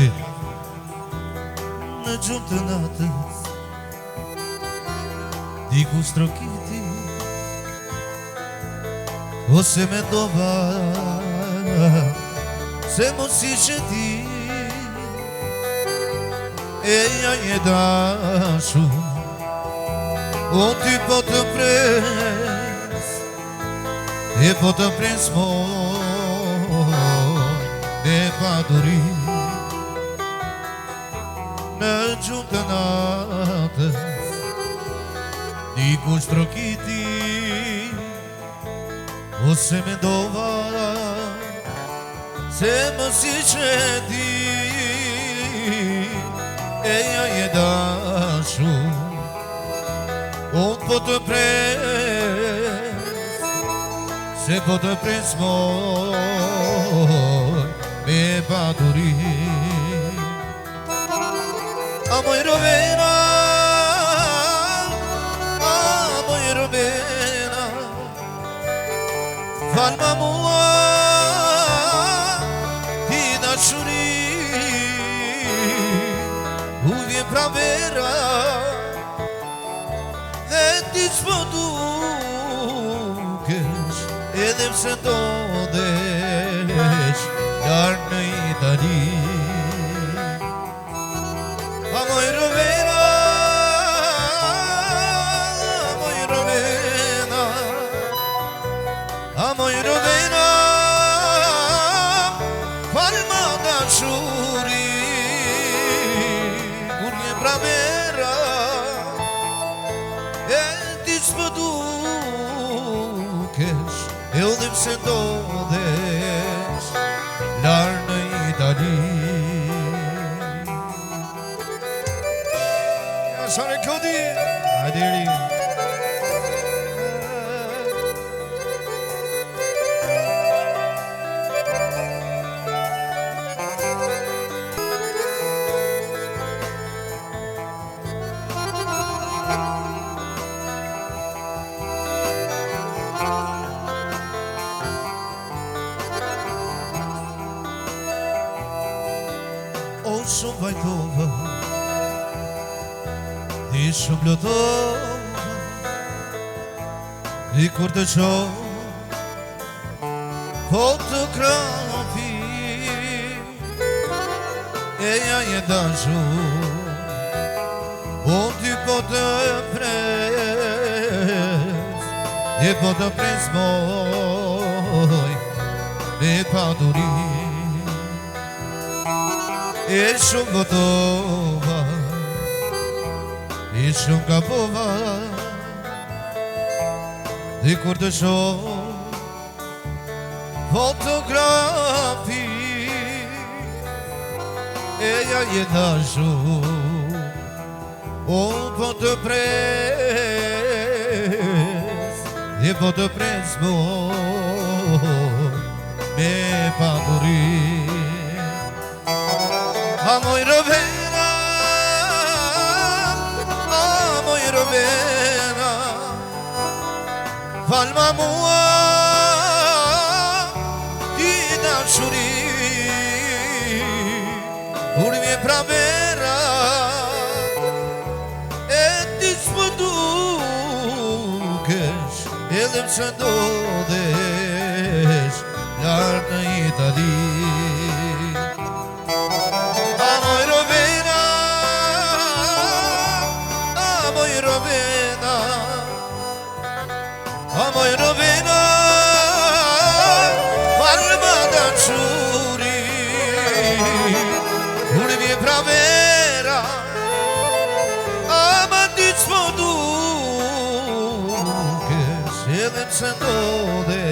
ti në gjumë të natës, diku strokiti, ose me dova se mos ishe ti, eja je dashur, unë ty po të pres, e po të pres moj dhe paduri. Në gjumë të natës, diku strokiti, ose mendova se mos ishe ti, eja je dashur, unë po të pres, se po të pres moj me paduri. Amo i rovena, falma mua ti dashuri, u vjen pravera dhe ti s'po dukesh, edhe pse ndodhesh larg në Itali. Amo i rovena, amo i rovena, falma dashuri, kur një pravera e ti s'po dukesh, edhe pse ndodhesh larg në Itali. Ja, sare Klodi, aderi. O shumë vajtova, ti shumë lotova, i kur të qohë fotografi, eja je dashur, unë ty po të pres, e po të pres moj me paduri. E shumë gotova, e shumë kapova, dhe kur të shoh fotografi, eja je dashur, unë po të pres, dhe po të pres moj me paduri. Amo i rovena, falma mua ti dashuri, kur vjen pravera e ti s'po dukesh, edhe pse ndodhesh larg në Itali. Amo i rovena, falma dashuri, kur vjen pravera, ama ti s'po dukesh, edhe pse ndodhesh